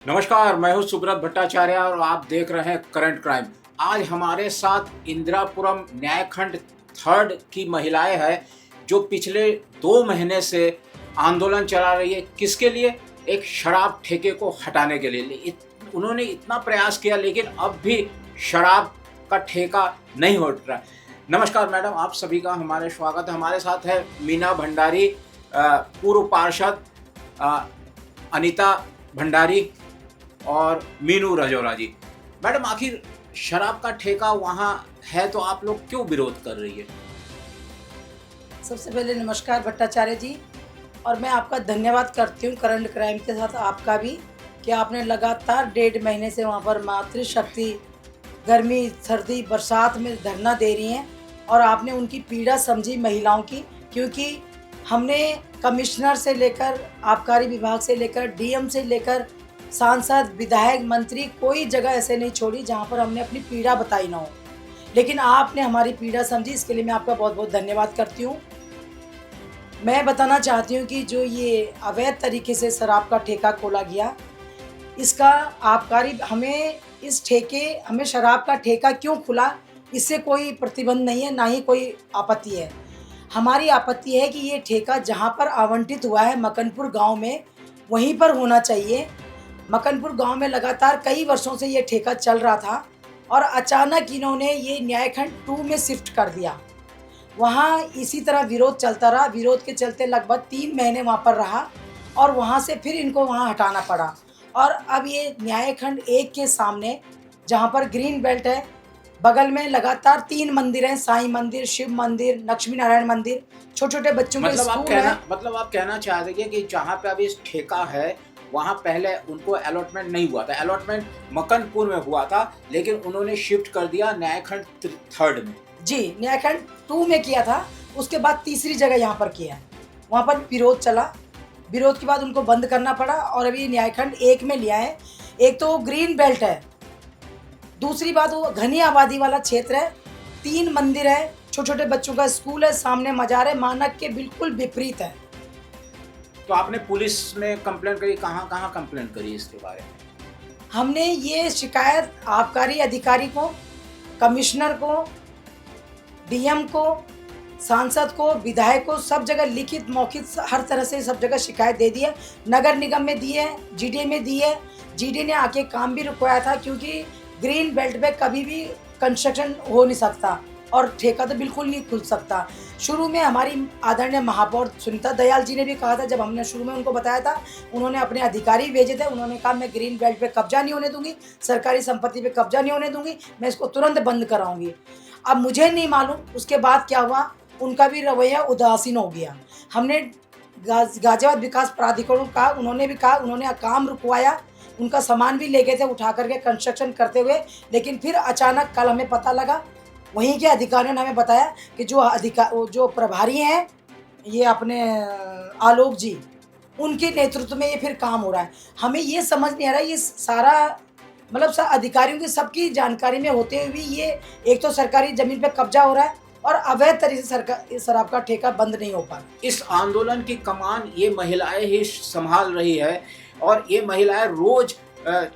नमस्कार, मैं हूं सुब्रत भट्टाचार्य और आप देख रहे हैं करंट क्राइम। आज हमारे साथ इंदिरापुरम न्यायखंड थर्ड की महिलाएं हैं जो पिछले 2 महीने से आंदोलन चला रही है। किसके लिए? एक शराब ठेके को हटाने के लिए। उन्होंने इतना प्रयास किया लेकिन अब भी शराब का ठेका नहीं हट रहा। नमस्कार मैडम, आप सभी का हमारे स्वागत है। हमारे साथ है मीना भंडारी, पूर्व पार्षद अनीता भंडारी और मीनू रजौरा जी। मैडम, आखिर शराब का ठेका वहाँ है तो आप लोग क्यों विरोध कर रही है? सबसे पहले नमस्कार भट्टाचार्य जी, और मैं आपका धन्यवाद करती हूँ करंट क्राइम के साथ आपका भी, कि आपने लगातार 1.5 महीने से वहाँ पर मातृशक्ति गर्मी सर्दी बरसात में धरना दे रही हैं और आपने उनकी पीड़ा समझी महिलाओं की। क्योंकि हमने कमिश्नर से लेकर आबकारी विभाग से लेकर डीएम से लेकर सांसद विधायक मंत्री कोई जगह ऐसे नहीं छोड़ी जहाँ पर हमने अपनी पीड़ा बताई ना हो, लेकिन आपने हमारी पीड़ा समझी, इसके लिए मैं आपका बहुत बहुत धन्यवाद करती हूँ। मैं बताना चाहती हूँ कि जो ये अवैध तरीके से शराब का ठेका खोला गया, इसका आबकारी हमें शराब का ठेका क्यों खुला, इससे कोई प्रतिबंध नहीं है, ना ही कोई आपत्ति है। हमारी आपत्ति है कि ये ठेका जहाँ पर आवंटित हुआ है मकनपुर गांव में, वहीं पर होना चाहिए। मकनपुर गांव में लगातार कई वर्षों से ये ठेका चल रहा था और अचानक इन्होंने ये न्यायखंड 2 में शिफ्ट कर दिया। वहाँ इसी तरह विरोध चलता रहा, विरोध के चलते लगभग 3 महीने वहाँ पर रहा और वहाँ से फिर इनको वहाँ हटाना पड़ा। और अब ये न्यायखंड 1 के सामने जहाँ पर ग्रीन बेल्ट है, बगल में लगातार 3 मंदिर हैं, साईं मंदिर, शिव मंदिर, लक्ष्मी नारायण मंदिर, छोटे छोटे बच्चों के स्कूल है। मतलब आप कहना चाह रही है कि जहाँ पे अभी इस ठेका है वहाँ पहले उनको अलॉटमेंट नहीं हुआ था। अलॉटमेंट मकनपुर में हुआ था लेकिन उन्होंने शिफ्ट कर दिया न्यायखंड थर्ड में। जी, न्यायखंड 2 में किया था, उसके बाद तीसरी जगह यहाँ पर किया है। वहाँ पर विरोध चला, विरोध के बाद उनको बंद करना पड़ा और अभी न्यायखंड 1 में लिया है। एक तो ग्रीन बेल्ट है, दूसरी बात वो घनी आबादी वाला क्षेत्र है, 3 मंदिर है, छोटे छोटे बच्चों का स्कूल है, सामने मजार है, मानक के बिल्कुल विपरीत है। तो आपने पुलिस में कंप्लेंट करी? कहाँ कहाँ कंप्लेंट करी इसके बारे में? हमने ये शिकायत आबकारी अधिकारी को, कमिश्नर को, डीएम को, सांसद को, विधायक को, सब जगह लिखित मौखिक हर तरह से सब जगह शिकायत दे दी है। नगर निगम में दी है, जीडी में दी है। जीडी ने आके काम भी रुकवाया था क्योंकि ग्रीन बेल्ट में कभी भी कंस्ट्रक्शन हो नहीं सकता और ठेका तो बिल्कुल नहीं खुल सकता। शुरू में हमारी आदरणीय महापौर सुनीता दयाल जी ने भी कहा था, जब हमने शुरू में उनको बताया था, उन्होंने अपने अधिकारी भेजे थे, उन्होंने कहा मैं ग्रीन बेल्ट पे कब्जा नहीं होने दूंगी, सरकारी संपत्ति पे कब्जा नहीं होने दूंगी, मैं इसको तुरंत बंद कराऊंगी। अब मुझे नहीं मालूम उसके बाद क्या हुआ, उनका भी रवैया उदासीन हो गया। हमने गाजियाबाद विकास प्राधिकरण का, उन्होंने भी कहा, उन्होंने काम रुकवाया, उनका सामान भी ले गए थे उठा करके कंस्ट्रक्शन करते हुए, लेकिन फिर अचानक कल हमें पता लगा, वहीं के अधिकारियों ने हमें बताया कि जो प्रभारी हैं ये अपने आलोक जी, उनके नेतृत्व में ये फिर काम हो रहा है। हमें ये समझ नहीं आ रहा है, ये सारा मतलब अधिकारियों की सबकी जानकारी में होते हुए भी ये एक तो सरकारी जमीन पे कब्जा हो रहा है और अवैध तरीके से शराब का ठेका बंद नहीं हो पा रहा। इस आंदोलन की कमान ये महिलाएं ही संभाल रही है और ये महिलाएं रोज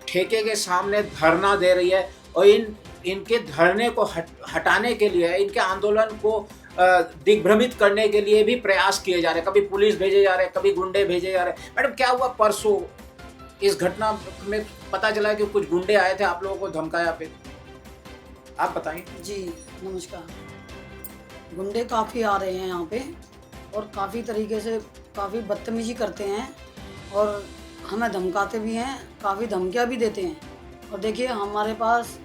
ठेके के सामने धरना दे रही है और इनके धरने को हटाने के लिए, इनके आंदोलन को दिग्भ्रमित करने के लिए भी प्रयास किए जा रहे हैं। कभी पुलिस भेजे जा रहे हैं, कभी गुंडे भेजे जा रहे हैं। मैडम, क्या हुआ परसों? इस घटना में पता चला कि कुछ गुंडे आए थे, आप लोगों को धमकाया पे, आप बताइए। जी नमस्कार। गुंडे काफ़ी आ रहे हैं यहाँ पे और काफ़ी तरीके से काफ़ी बदतमीजी करते हैं और हमें धमकाते भी हैं, काफ़ी धमकियाँ भी देते हैं। और देखिए, हमारे पास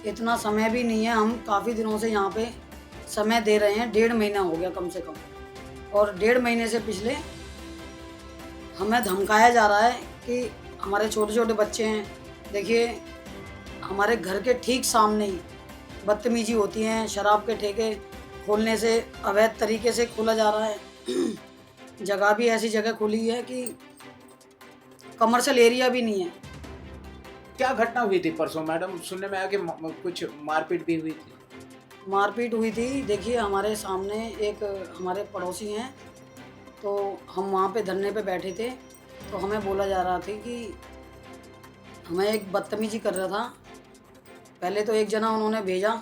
इतना समय भी नहीं है, हम काफ़ी दिनों से यहाँ पे समय दे रहे हैं, 1.5 महीना हो गया कम से कम, और 1.5 महीने से पिछले हमें धमकाया जा रहा है कि हमारे छोटे छोटे बच्चे हैं, देखिए हमारे घर के ठीक सामने ही बदतमीजी होती है। शराब के ठेके खोलने से अवैध तरीके से खोला जा रहा है। जगह भी ऐसी जगह खुली है कि कमर्शियल एरिया भी नहीं है। क्या घटना हुई थी परसों मैडम? सुनने में आया कि कुछ मारपीट भी हुई थी। मारपीट हुई थी। देखिए, हमारे सामने एक हमारे पड़ोसी हैं, तो हम वहाँ पे धरने पे बैठे थे, तो हमें बोला जा रहा था कि हमें एक बदतमीजी कर रहा था। पहले तो एक जना उन्होंने भेजा,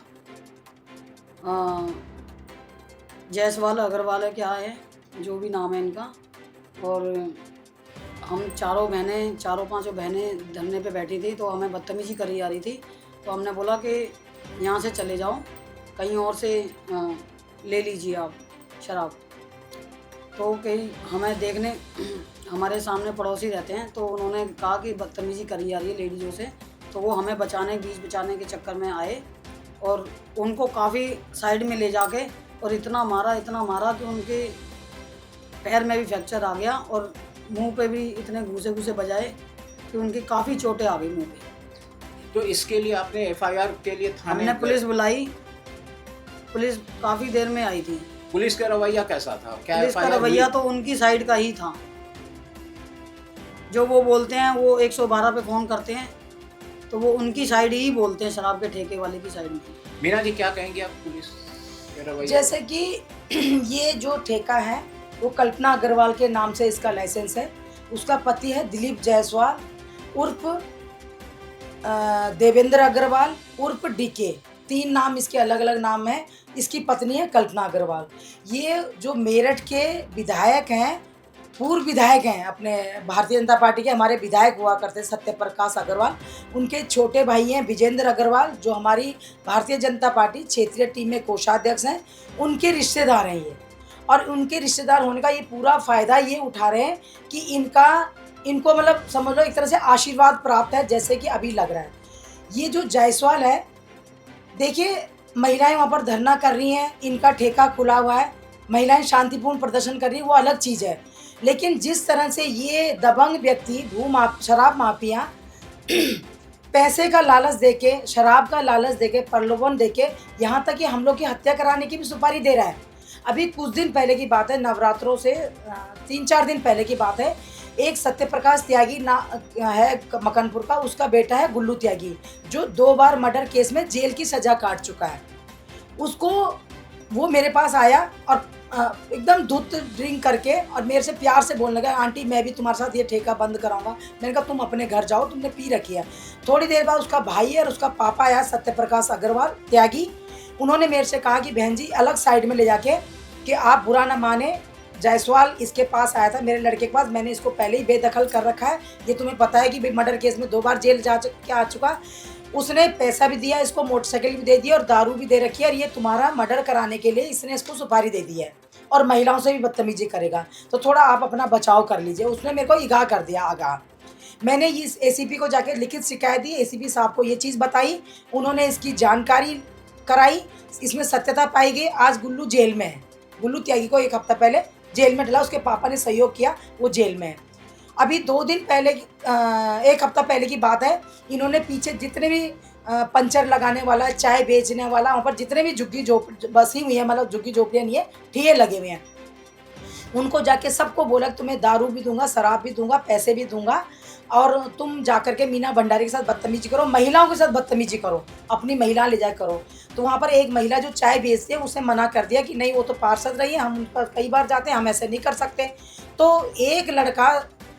जायसवाल अग्रवाल है क्या है, जो भी नाम है इनका, और हम चारों पांचों बहनें धरने पे बैठी थी, तो हमें बदतमीजी करी जा रही थी। तो हमने बोला कि यहाँ से चले जाओ, कहीं और से ले लीजिए आप शराब। तो कहीं हमें देखने, हमारे सामने पड़ोसी रहते हैं, तो उन्होंने कहा कि बदतमीजी करी जा रही है लेडीज़ों से। तो वो हमें बीच बचाने के चक्कर में आए और उनको काफ़ी साइड में ले जाके और इतना मारा कि उनके पैर में भी फ्रैक्चर आ गया और मुंह पे भी इतने घूसे बजाए कि उनकी काफ़ी चोटें आ गई मुंह पे। तो इसके लिए आपने एफआईआर के लिए थाने हमने पुलिस बुलाई, पुलिस काफ़ी देर में आई थी। पुलिस का रवैया कैसा था? क्या पुलिस का FIR रवैया हुई? तो उनकी साइड का ही था। जो वो बोलते हैं, वो 112 पे फ़ोन करते हैं, तो वो उनकी साइड ही बोलते हैं, शराब के ठेके वाले की साइड में। मीना जी क्या कहेंगे आप पुलिस के रवैया? जैसे कि ये जो ठेका है वो कल्पना अग्रवाल के नाम से इसका लाइसेंस है। उसका पति है दिलीप जायसवाल उर्फ देवेंद्र अग्रवाल उर्फ डीके। 3 नाम इसके अलग अलग नाम हैं। इसकी पत्नी है कल्पना अग्रवाल। ये जो मेरठ के विधायक हैं, पूर्व विधायक हैं, अपने भारतीय जनता पार्टी के हमारे विधायक हुआ करते सत्य प्रकाश अग्रवाल। उनके छोटे भाई हैं विजेंद्र अग्रवाल, जो हमारी भारतीय जनता पार्टी क्षेत्रीय टीम में कोषाध्यक्ष हैं। उनके रिश्तेदार हैं ये, और उनके रिश्तेदार होने का ये पूरा फ़ायदा ये उठा रहे हैं कि इनको मतलब समझ लो एक तरह से आशीर्वाद प्राप्त है, जैसे कि अभी लग रहा है। ये जो जायसवाल है, देखिए महिलाएं वहाँ पर धरना कर रही हैं, इनका ठेका खुला हुआ है, महिलाएं शांतिपूर्ण प्रदर्शन कर रही हैं, वो अलग चीज़ है। लेकिन जिस तरह से ये दबंग व्यक्ति शराब माफिया पैसे का लालच देके, शराब का लालच देके, प्रलोभन देके, यहाँ तक कि हम लोग की हत्या कराने की भी सुपारी दे रहा है। अभी कुछ दिन पहले की बात है, नवरात्रों से 3-4 दिन पहले की बात है, एक सत्य प्रकाश त्यागी है मकनपुर का, उसका बेटा है गुल्लू त्यागी, जो 2 बार मर्डर केस में जेल की सजा काट चुका है। उसको वो मेरे पास आया और एकदम धुत ड्रिंक करके और मेरे से प्यार से बोलने लगा, आंटी मैं भी तुम्हारे साथ ये ठेका बंद कराऊंगा। मैंने कहा तुम अपने घर जाओ, तुमने पी रखी है। थोड़ी देर बाद उसका भाई और उसका पापा आया सत्य प्रकाश अग्रवाल त्यागी। उन्होंने मेरे से कहा कि बहन जी अलग साइड में ले जाके कि आप बुरा ना माने, जायसवाल इसके पास आया था मेरे लड़के के पास, मैंने इसको पहले ही बेदखल कर रखा है, ये तुम्हें पता है कि भाई मर्डर केस में 2 बार जेल आ चुका। उसने पैसा भी दिया इसको, मोटरसाइकिल भी दे दी और दारू भी दे रखी है, और ये तुम्हारा मर्डर कराने के लिए इसने इसको सुपारी दे दी है और महिलाओं से भी बदतमीजी करेगा, तो थोड़ा आप अपना बचाव कर लीजिए। उसने मेरे को आगाह कर दिया। आगाह मैंने इस एसीपी को जाके लिखित शिकायत दी, एसीपी साहब को ये चीज़ बताई, उन्होंने इसकी जानकारी कराई, इसमें सत्यता पाई गई। आज गुल्लू जेल में है। गुल्लू त्यागी को 1 हफ्ता पहले जेल में डला, उसके पापा ने सहयोग किया, वो जेल में है। अभी 2 दिन पहले 1 हफ्ता पहले की बात है, इन्होंने पीछे जितने भी पंचर लगाने वाला, चाय बेचने वाला, वहाँ पर जितने भी झुग्गी झोपड़ी बसी हुई है, मतलब झुग्गी झोपड़ियाँ नहीं है, ठिये लगे हुए हैं, उनको जाके सबको बोला कि तुम्हें दारू भी दूंगा, शराब भी दूंगा, पैसे भी दूंगा, और तुम जाकर के मीना भंडारी के साथ बदतमीजी करो, महिलाओं के साथ बदतमीजी करो, अपनी महिला ले जाए करो। तो वहाँ पर एक महिला जो चाय बेचती है, उसने मना कर दिया कि नहीं वो तो पार्षद रही है, हम उन पर कई बार जाते हैं, हम ऐसे नहीं कर सकते। तो एक लड़का,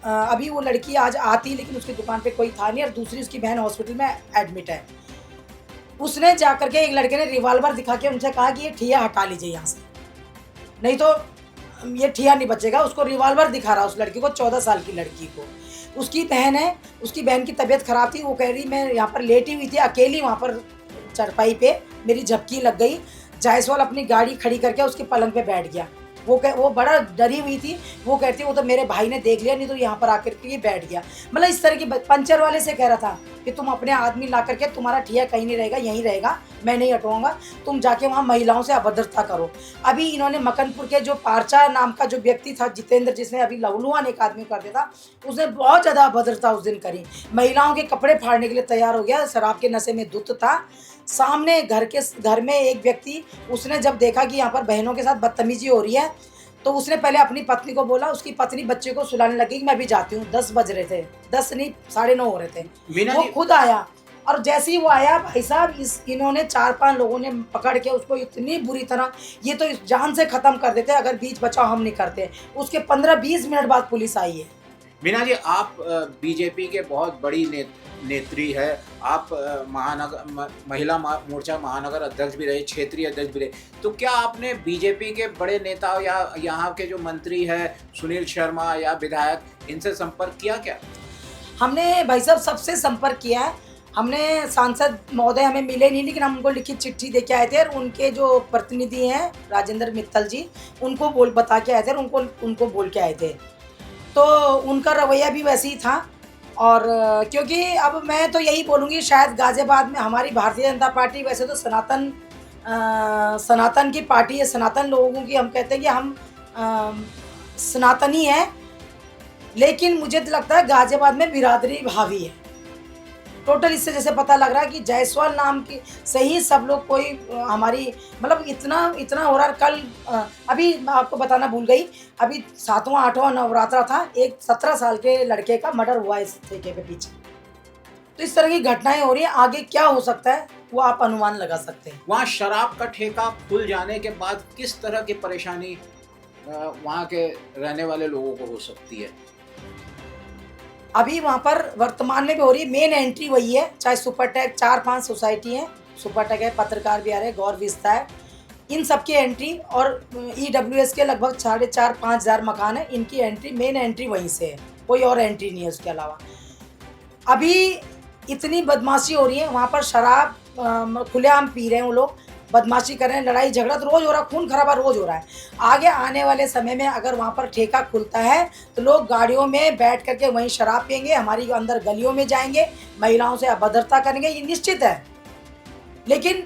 अभी वो लड़की आज आती, लेकिन उसकी दुकान पे कोई था नहीं, और दूसरी उसकी बहन हॉस्पिटल में एडमिट है। उसने जाकर के, एक लड़के ने रिवॉल्वर दिखा के उनसे कहा कि ये ठिया हटा लीजिए यहाँ से, नहीं तो ये ठिया नहीं बचेगा। उसको रिवॉल्वर दिखा रहा उस लड़की को, 14 साल की लड़की को। उसकी बहन है, उसकी बहन की तबीयत खराब थी, वो कह रही मैं यहाँ पर लेटी हुई थी अकेली, वहाँ पर चरपाई पे मेरी झपकी लग गई। जायसवाल अपनी गाड़ी खड़ी करके उसके पलंग पे बैठ गया। वो बड़ा डरी हुई थी, वो कहती वो तो मेरे भाई ने देख लिया, नहीं तो यहाँ पर आकर के ये बैठ गया। मतलब इस तरह की पंचर वाले से कह रहा था कि तुम अपने आदमी ला करके, तुम्हारा ठिया कहीं नहीं रहेगा, यहीं रहेगा, मैं नहीं हटवाऊंगा, तुम जाके वहाँ महिलाओं से अभद्रता करो। अभी इन्होंने मकनपुर के जो पार्चा नाम का जो व्यक्ति था जितेंद्र, जिसने अभी लवलुआन एक आदमी कर दिया था, उसने बहुत ज़्यादा अभद्रता उस दिन करी, महिलाओं के कपड़े फाड़ने के लिए तैयार हो गया, शराब के नशे में धुत था। सामने घर में एक व्यक्ति, उसने जब देखा कि यहाँ पर बहनों के साथ बदतमीजी हो रही है, तो उसने पहले अपनी पत्नी को बोला, उसकी पत्नी बच्चे को सुलाने लगी कि मैं भी जाती हूँ। 10 बज रहे थे, 10 नहीं 9:30 हो रहे थे। वो खुद आया, और जैसे ही वो आया, भाई साहब इन्होंने 4-5 लोगों ने पकड़ के उसको इतनी बुरी तरह, ये तो इस जान से ख़त्म कर देते अगर बीच बचाव हम नहीं करते। उसके 15-20 मिनट बाद पुलिस आई है। मीना जी, आप बीजेपी के बहुत बड़ी नेत्री है, आप महिला मोर्चा महानगर अध्यक्ष भी रहे, क्षेत्रीय अध्यक्ष भी रहे, तो क्या आपने बीजेपी के बड़े नेता या यहाँ के जो मंत्री है सुनील शर्मा या विधायक, इनसे संपर्क किया क्या? हमने भाई साहब सबसे संपर्क किया है। हमने सांसद महोदय हमें मिले नहीं, लेकिन हम उनको लिखित चिट्ठी दे के आए थे और उनके जो प्रतिनिधि हैं राजेंद्र मित्तल जी, उनको बता के आए थे और उनको बोल के आए थे। तो उनका रवैया भी वैसे ही था। और क्योंकि अब मैं तो यही बोलूँगी, शायद गाज़ियाबाद में हमारी भारतीय जनता पार्टी वैसे तो सनातन की पार्टी है, सनातन लोगों की हम कहते हैं कि हम सनातनी हैं, लेकिन मुझे तो लगता है गाज़ियाबाद में बिरादरी हावी है टोटल। इससे जैसे पता लग रहा है कि जायसवाल नाम की से ही सब लोग कोई हमारी मतलब इतना हो रहा है। कल अभी मैं आपको बताना भूल गई, अभी 7वां 8वां नवरात्रा था, एक 17 साल के लड़के का मर्डर हुआ इस ठेके के पीछे। तो इस तरह की घटनाएं हो रही हैं, आगे क्या हो सकता है वो आप अनुमान लगा सकते हैं। वहाँ शराब का ठेका खुल जाने के बाद किस तरह की परेशानी वहाँ के रहने वाले लोगों को हो सकती है? अभी वहाँ पर वर्तमान में भी हो रही है, मेन एंट्री वही है, चाहे सुपरटेक 4-5 सोसाइटी हैं, सुपरटेक है, पत्रकार विहार है, गौर विस्ता है, इन सब की एंट्री और EWS के लगभग 4,500-5 हज़ार मकान है, इनकी एंट्री मेन एंट्री वहीं से है, कोई और एंट्री नहीं है उसके अलावा। अभी इतनी बदमाशी हो रही है वहाँ पर, शराब खुलेआम पी रहे हैं वो लोग, बदमाशी कर रहे हैं, लड़ाई झगड़ा तो रोज़ हो रहा है, खून खराबा रोज़ हो रहा है। आगे आने वाले समय में अगर वहाँ पर ठेका खुलता है तो लोग गाड़ियों में बैठ करके वहीं शराब पियेंगे, हमारी अंदर गलियों में जाएंगे, महिलाओं से अभद्रता करेंगे, ये निश्चित है। लेकिन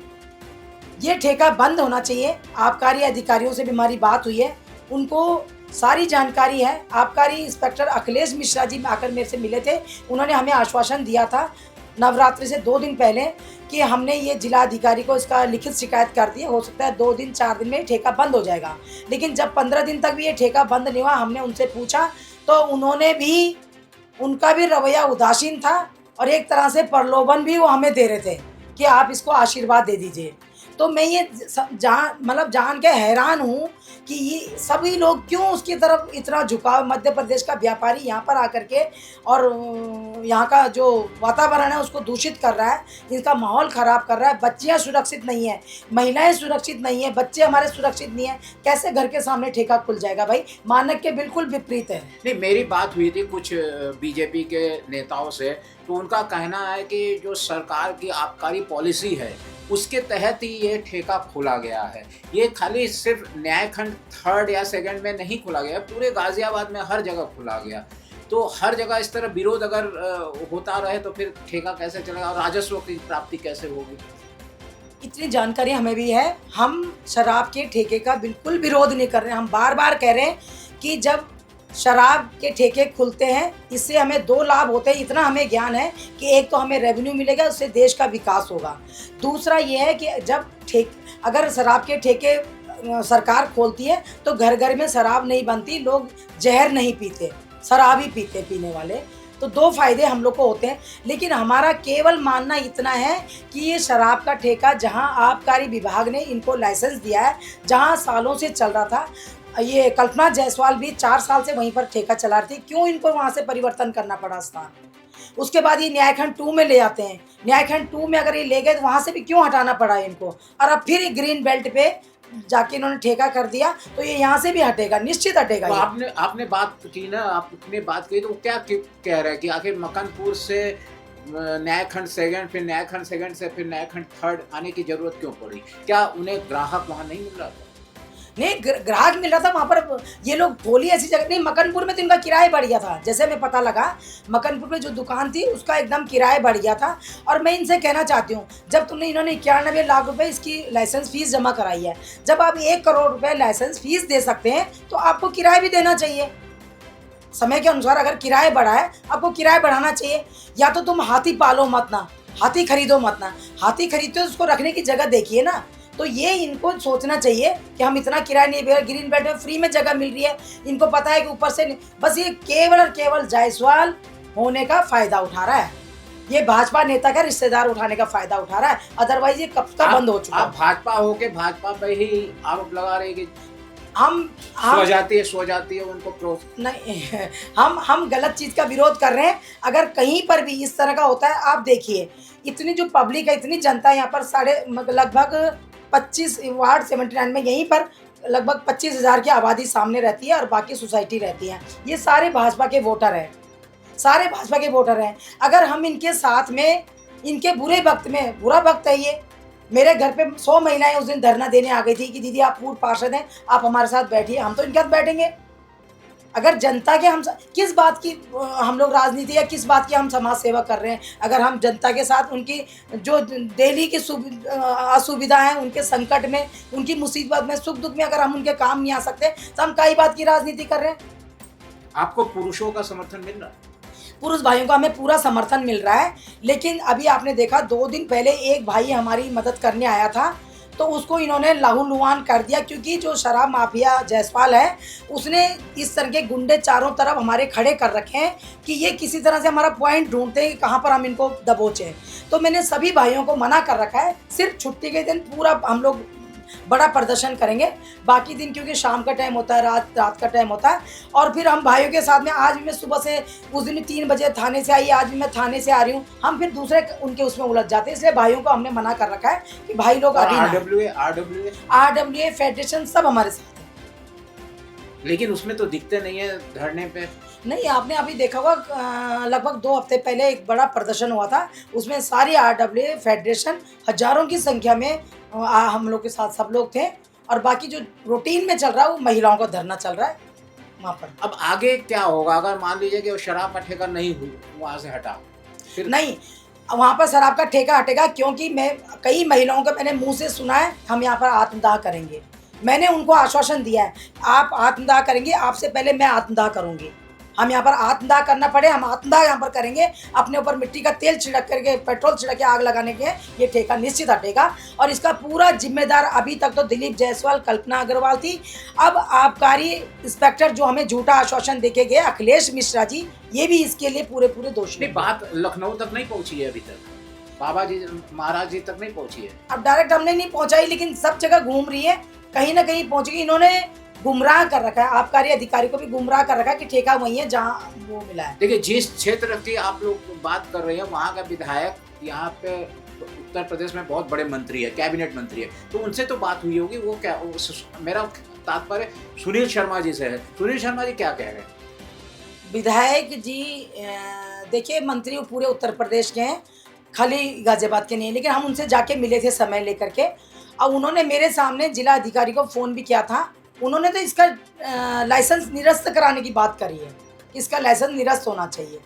ये ठेका बंद होना चाहिए। आबकारी अधिकारियों से भी हमारी बात हुई है, उनको सारी जानकारी है। आबकारी इंस्पेक्टर अखिलेश मिश्रा जी आकर मेरे से मिले थे, उन्होंने हमें आश्वासन दिया था नवरात्रि से 2 दिन पहले कि हमने ये जिला अधिकारी को इसका लिखित शिकायत कर दी है, हो सकता है 2 दिन 4 दिन में ठेका बंद हो जाएगा। लेकिन जब 15 दिन तक भी ये ठेका बंद नहीं हुआ, हमने उनसे पूछा तो उनका भी रवैया उदासीन था और एक तरह से प्रलोभन भी वो हमें दे रहे थे कि आप इसको आशीर्वाद दे दीजिए। तो मैं ये जान के हैरान हूँ कि ये सभी लोग क्यों उसकी तरफ इतना झुकाव, मध्य प्रदेश का व्यापारी यहाँ पर आकर के और यहाँ का जो वातावरण है उसको दूषित कर रहा है, इनका माहौल ख़राब कर रहा है। बच्चियाँ सुरक्षित नहीं है, महिलाएं सुरक्षित नहीं है, बच्चे हमारे सुरक्षित नहीं है, कैसे घर के सामने ठेका खुल जाएगा भाई? मानक के बिल्कुल विपरीत है। नहीं, मेरी बात हुई थी कुछ बीजेपी के नेताओं से, तो उनका कहना है कि जो सरकार की आबकारी पॉलिसी है उसके तहत ही ये ठेका खोला गया है। ये खाली सिर्फ न्यायखंड 3rd या 2nd में नहीं खोला गया, पूरे गाज़ियाबाद में हर जगह खोला गया। तो हर जगह इस तरह विरोध अगर होता रहे तो फिर ठेका कैसे चलेगा और राजस्व की प्राप्ति कैसे होगी? इतनी जानकारी हमें भी है। हम शराब के ठेके का बिल्कुल विरोध नहीं कर रहे हैं। हम बार बार कह रहे हैं कि जब शराब के ठेके खुलते हैं इससे हमें 2 लाभ होते हैं, इतना हमें ज्ञान है कि एक तो हमें रेवेन्यू मिलेगा, उससे देश का विकास होगा। दूसरा ये है कि जब अगर शराब के ठेके सरकार खोलती है तो घर घर में शराब नहीं बनती, लोग जहर नहीं पीते, शराब ही पीते पीने वाले। तो 2 फायदे हम लोग को होते हैं। लेकिन हमारा केवल मानना इतना है कि ये शराब का ठेका जहां आबकारी विभाग ने इनको लाइसेंस दिया है, जहां सालों से चल रहा था, ये कल्पना जायसवाल भी 4 साल से वहीं पर ठेका चला रही थी, क्यों इनको वहाँ से परिवर्तन करना पड़ा स्थान? उसके बाद ये न्यायखंड 2 में ले आते हैं, न्यायखंड 2 में अगर ये ले गए तो वहाँ से भी क्यों हटाना पड़ा इनको? और अब फिर ग्रीन बेल्ट पे जाके इन्होंने ठेका कर दिया तो ये यहाँ से भी हटेगा, निश्चित हटेगा। तो आपने बात की ना, आपने बात की, तो क्या कह रहे हैं कि आखिर मकनपुर से न्यायखंड 2nd, फिर न्यायखंड 2nd से फिर न्यायखंड 3rd आने की जरूरत क्यों पड़ी? क्या उन्हें ग्राहक वहाँ नहीं मिल रहा था? नहीं, ग्राहक मिल रहा था वहाँ पर। ये लोग बोली ऐसी जगह नहीं, मकनपुर में तो इनका किराया बढ़ गया था। जैसे हमें पता लगा मकनपुर में जो दुकान थी उसका एकदम किराया बढ़ गया था। और मैं इनसे कहना चाहती हूँ, जब तुमने इन्होंने 91 लाख रुपए इसकी लाइसेंस फीस जमा कराई है, जब आप 1 करोड़ रुपए लाइसेंस फीस दे सकते हैं तो आपको किराया भी देना चाहिए। समय के अनुसार अगर किराया बढ़ा है, आपको किराया बढ़ाना चाहिए। या तो तुम हाथी पालो मत ना, हाथी खरीदो मत ना। हाथी खरीदते हो उसको रखने की जगह देखिए ना। तो ये इनको सोचना चाहिए कि हम इतना किराया नहीं, ग्रीन बेल्ट में फ्री में जगह मिल रही है, इनको पता है कि ऊपर से बस ये केवल और केवल जायसवाल होने का फायदा उठा रहा है। ये भाजपा नेता का रिश्तेदार उठाने का फायदा उठा रहा है, अदरवाइज ये कब तक बंद हो चुका। आप भाजपा होके भाजपा पे ही आरोप लगा रहे कि सो जाती है उनको नहीं, हम गलत चीज़ का विरोध कर रहे हैं। अगर कहीं पर भी इस तरह का होता है, आप देखिए इतनी जो पब्लिक है, इतनी जनता है यहाँ पर, लगभग 25 वार्ड 79 में यहीं पर लगभग 25,000 की आबादी सामने रहती है और बाकी सोसाइटी रहती है। ये सारे भाजपा के वोटर हैं, सारे भाजपा के वोटर हैं। अगर हम इनके साथ में, इनके बुरे वक्त में, बुरा वक्त है ये, मेरे घर पे 100 महिलाएं उस दिन धरना देने आ गई थी कि दीदी आप पूर्व पार्षद हैं, आप हमारे साथ बैठिए। हम तो इनके साथ बैठेंगे। अगर जनता के हम किस बात की हम लोग राजनीति या किस बात की हम समाज सेवा कर रहे हैं, अगर हम जनता के साथ उनकी जो डेली की असुविधा है, उनके संकट में, उनकी मुसीबत में, सुख दुख में अगर हम उनके काम नहीं आ सकते तो हम कई बात की राजनीति कर रहे हैं। आपको पुरुषों का समर्थन मिल रहा है? पुरुष भाइयों का हमें पूरा समर्थन मिल रहा है, लेकिन अभी आपने देखा 2 दिन पहले एक भाई हमारी मदद करने आया था तो उसको इन्होंने लहूलुहान कर दिया, क्योंकि जो शराब माफिया जयसवाल है उसने इस तरह के गुंडे चारों तरफ हमारे खड़े कर रखे हैं कि ये किसी तरह से हमारा पॉइंट ढूंढते हैं कि कहाँ पर हम इनको दबोचें। तो मैंने सभी भाइयों को मना कर रखा है, सिर्फ छुट्टी के दिन पूरा हम लोग बड़ा प्रदर्शन करेंगे। बाकी दिन क्योंकि शाम का टाइम होता है, रात का टाइम होता है, और फिर हम भाइयों के साथ में, आज भी मैं सुबह से, उस दिन 3 बजे थाने से आई, आज भी मैं थाने से आ रही हूँ, हम फिर दूसरे उनके उसमें उलझ जाते हैं। इसलिए भाइयों को हमने मना कर रखा है कि भाई लोग अभी RWA फेडरेशन सब हमारे साथ है, लेकिन उसमें तो दिखते नहीं है धरने पे। नहीं, आपने अभी देखा होगा लगभग 2 हफ्ते पहले एक बड़ा प्रदर्शन हुआ था, उसमें सारी RWA फेडरेशन हजारों की संख्या में हम लोग के साथ सब लोग थे, और बाकी जो रूटीन में चल रहा है वो महिलाओं का धरना चल रहा है वहाँ पर। अब आगे क्या होगा अगर मान लीजिए कि वो शराब का ठेका नहीं वहाँ से हटा? फिर नहीं, वहाँ पर शराब का ठेका हटेगा, क्योंकि मैं कई महिलाओं का मैंने मुंह से सुना है हम यहाँ पर आत्मदाह करेंगे। मैंने उनको आश्वासन दिया है, आप आत्मदाह करेंगे, आपसे पहले मैं आत्मदाह करूँगी। हम यहाँ पर आत्मदाह करना पड़े, हम आत्मदाह यहाँ पर करेंगे। अपने ऊपर मिट्टी का तेल छिड़क करके, पेट्रोल छिड़क के आग लगाने के ये ठेका निश्चित हटेगा, और इसका पूरा जिम्मेदार अभी तक तो दिलीप जायसवाल, कल्पना अग्रवाल थी। अब आबकारी इंस्पेक्टर जो हमें झूठा आश्वासन देके गए, अखिलेश मिश्रा जी, ये भी इसके लिए पूरे दोषी हैं। बात लखनऊ तक नहीं पहुँची है अभी तक, बाबा जी महाराज जी तक नहीं पहुँची है। अब डायरेक्ट हमने नहीं पहुँचाई, लेकिन सब जगह घूम रही है, कहीं ना कहीं पहुँचेगी। इन्होंने गुमराह कर रखा है, आबकारी अधिकारी को भी गुमराह कर रखा है कि ठेका वही है जहाँ वो मिला है। देखिए, जिस क्षेत्र की आप लोग बात कर रहे हैं वहाँ का विधायक यहाँ पे उत्तर प्रदेश में बहुत बड़े मंत्री है, कैबिनेट मंत्री है, तो उनसे तो बात हुई होगी। वो क्या, मेरा तात्पर्य सुनील शर्मा जी से है। सुनील शर्मा जी क्या कह रहे हैं? विधायक जी देखिए, मंत्री पूरे उत्तर प्रदेश के हैं, खाली गाजियाबाद के नहीं है, लेकिन हम उनसे जाके मिले थे समय लेकर के। अब उन्होंने मेरे सामने जिला अधिकारी को फ़ोन भी किया था, उन्होंने तो इसका लाइसेंस निरस्त कराने की बात करी है, इसका लाइसेंस निरस्त होना चाहिए।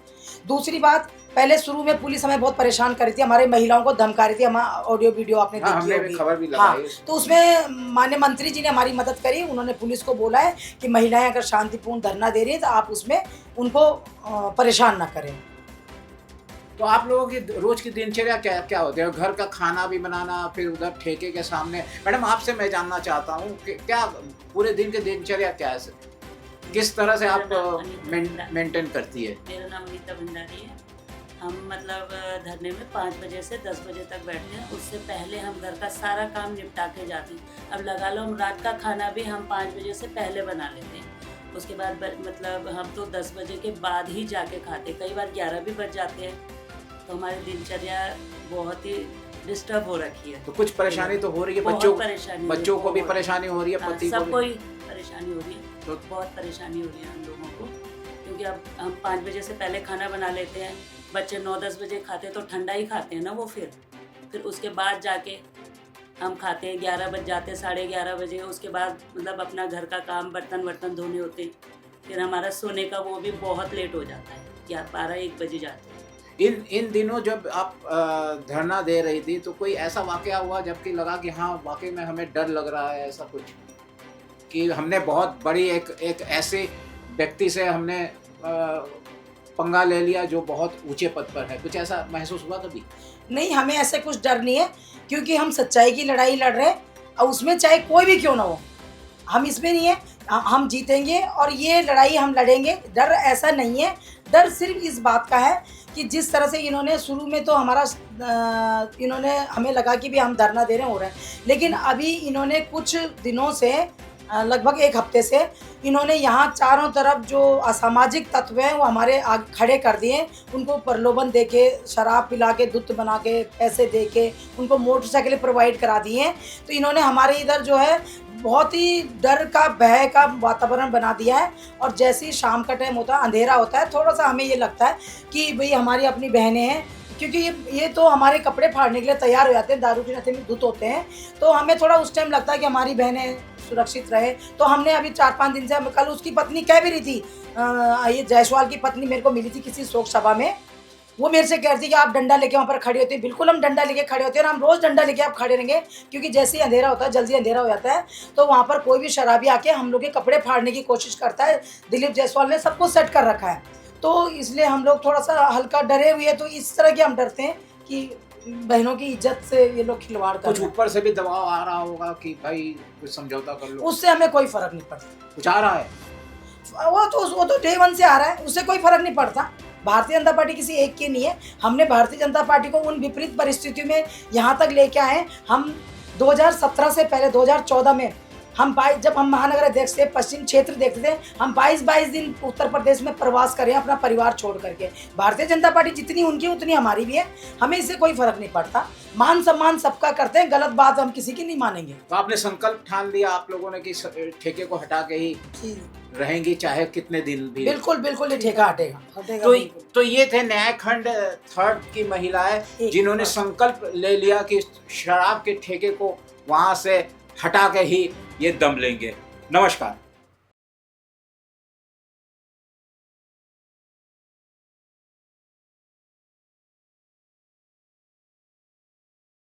दूसरी बात, पहले शुरू में पुलिस हमें बहुत परेशान कर रही थी, हमारे महिलाओं को धमका रही थी, हमारा ऑडियो वीडियो आपने देखी होगी, खबर भी लगाई। हाँ, तो उसमें माननीय मंत्री जी ने हमारी मदद करी। उन्होंने पुलिस को बोला है कि महिलाएं अगर शांतिपूर्ण धरना दे रही है तो आप उसमें उनको परेशान ना करें। तो आप लोगों की रोज की दिनचर्या क्या क्या होती है? घर का खाना भी बनाना, फिर उधर ठेके के सामने। मैडम, आपसे मैं जानना चाहता हूँ कि क्या पूरे दिन की दिनचर्या क्या है, किस तरह से आप मेंटेन करती है? मेरा नाम अनीता भंडारी है। हम मतलब धरने में 5 बजे से 10 बजे तक बैठते हैं, उससे पहले हम घर का सारा काम निपटा के जाते हैं। अब लगा लो, हम रात का खाना भी हम 5 बजे से पहले बना लेते हैं, उसके बाद मतलब हम तो 10 बजे के बाद ही जाके खाते, कई बार 11 भी बज जाते हैं। तो हमारी दिनचर्या बहुत ही डिस्टर्ब हो रखी है। तो कुछ परेशानी तो हो रही है, बच्चों को भी परेशानी हो रही है, पति को सबको ही परेशानी हो रही है, तो बहुत परेशानी हो रही है हम लोगों को, क्योंकि अब हम 5 बजे से पहले खाना बना लेते हैं, बच्चे 9-10 बजे खाते हैं तो ठंडा ही खाते हैं ना वो, फिर उसके बाद जाके हम खाते हैं, 11 बज जाते हैं, 11:30 बजे। उसके बाद मतलब अपना घर का काम, बर्तन धोने होते हैं, फिर हमारा सोने का वो भी बहुत लेट हो जाता है, 12-1 बजे जाते हैं। इन दिनों जब आप धरना दे रही थी तो कोई ऐसा वाकया हुआ जबकि लगा कि हाँ वाकई में हमें डर लग रहा है, ऐसा कुछ कि हमने बहुत बड़ी एक ऐसे व्यक्ति से हमने पंगा ले लिया जो बहुत ऊंचे पद पर है, कुछ ऐसा महसूस हुआ कभी? नहीं, हमें ऐसे कुछ डर नहीं है, क्योंकि हम सच्चाई की लड़ाई लड़ रहे हैं, और उसमें चाहे कोई भी क्यों ना हो, हम इसमें नहीं है, हम जीतेंगे और ये लड़ाई हम लड़ेंगे। डर ऐसा नहीं है, डर सिर्फ इस बात का है कि जिस तरह से इन्होंने शुरू में तो इन्होंने हमें लगा कि भी हम धरना दे रहे हो रहे हैं, लेकिन अभी इन्होंने कुछ दिनों से लगभग एक हफ्ते से इन्होंने यहाँ चारों तरफ जो असामाजिक तत्व हैं वो हमारे आगे खड़े कर दिए। उनको प्रलोभन देके, शराब पिला के, दूध बना के, पैसे दे के उनको मोटरसाइकिलें प्रोवाइड करा दिए हैं। तो इन्होंने हमारे इधर जो है बहुत ही डर का, भय का वातावरण बना दिया है। और जैसे ही शाम का टाइम होता है, अंधेरा होता है, थोड़ा सा हमें ये लगता है कि भाई हमारी अपनी बहनें हैं, क्योंकि ये तो हमारे कपड़े फाड़ने के लिए तैयार हो जाते हैं, दारू के नशे में धुत होते हैं। तो हमें थोड़ा उस टाइम लगता है कि हमारी बहनें सुरक्षित रहे। तो हमने अभी 4-5 दिन से, कल उसकी पत्नी कह भी रही थी, ये जायसवाल की पत्नी मेरे को मिली थी किसी शोक सभा में, वो मेरे से कह रही थी कि आप डंडा लेके वहाँ पर खड़े होते हैं। बिल्कुल हम डंडा लेके खड़े होते हैं और हम रोज़ डंडा लेके आप खड़े रहेंगे, क्योंकि जैसे ही अंधेरा होता है, जल्दी अंधेरा हो जाता है, तो वहाँ पर कोई भी शराबी आके हम लोग के कपड़े फाड़ने की कोशिश करता है। दिलीप जायसवाल ने सबको सेट कर रखा है, तो इसलिए हम लोग थोड़ा सा हल्का डरे हुए हैं। तो इस तरह के हम डरते हैं कि बहनों की इज्जत से ये लोग खिलवाड़ कर कुछ रहे हैं। ऊपर से भी दबाव आ रहा होगा कि भाई कुछ समझौता कर लो, उससे हमें कोई फर्क नहीं पड़ता। कुछ आ रहा है? वो तो डे 1 से आ रहा है, उससे कोई फर्क नहीं पड़ता। भारतीय जनता पार्टी किसी एक की नहीं है। हमने भारतीय जनता पार्टी को उन विपरीत परिस्थितियों में यहाँ तक लेके आए। हम 2017 से पहले 2014 में जब हम महानगर अध्यक्ष थे, पश्चिम क्षेत्र देखते थे, हम 22-22 दिन उत्तर प्रदेश में प्रवास करें अपना परिवार छोड़ करके। भारतीय जनता पार्टी जितनी उनकी उतनी हमारी भी है, हमें इससे कोई फर्क नहीं पड़ता। मान सम्मान सबका करते हैं, गलत बात हम किसी की नहीं मानेंगे। तो आपने संकल्प ठान लिया आप लोगों ने कि ठेके को हटा के ही रहेंगी, चाहे कितने दिन भी? बिल्कुल बिल्कुल, ये ठेका हटेगा। तो ये थे न्यायखंड 3rd की महिलाएं जिन्होंने संकल्प ले लिया कि शराब के ठेके को वहां से हटा के ही ये दम लेंगे। नमस्कार।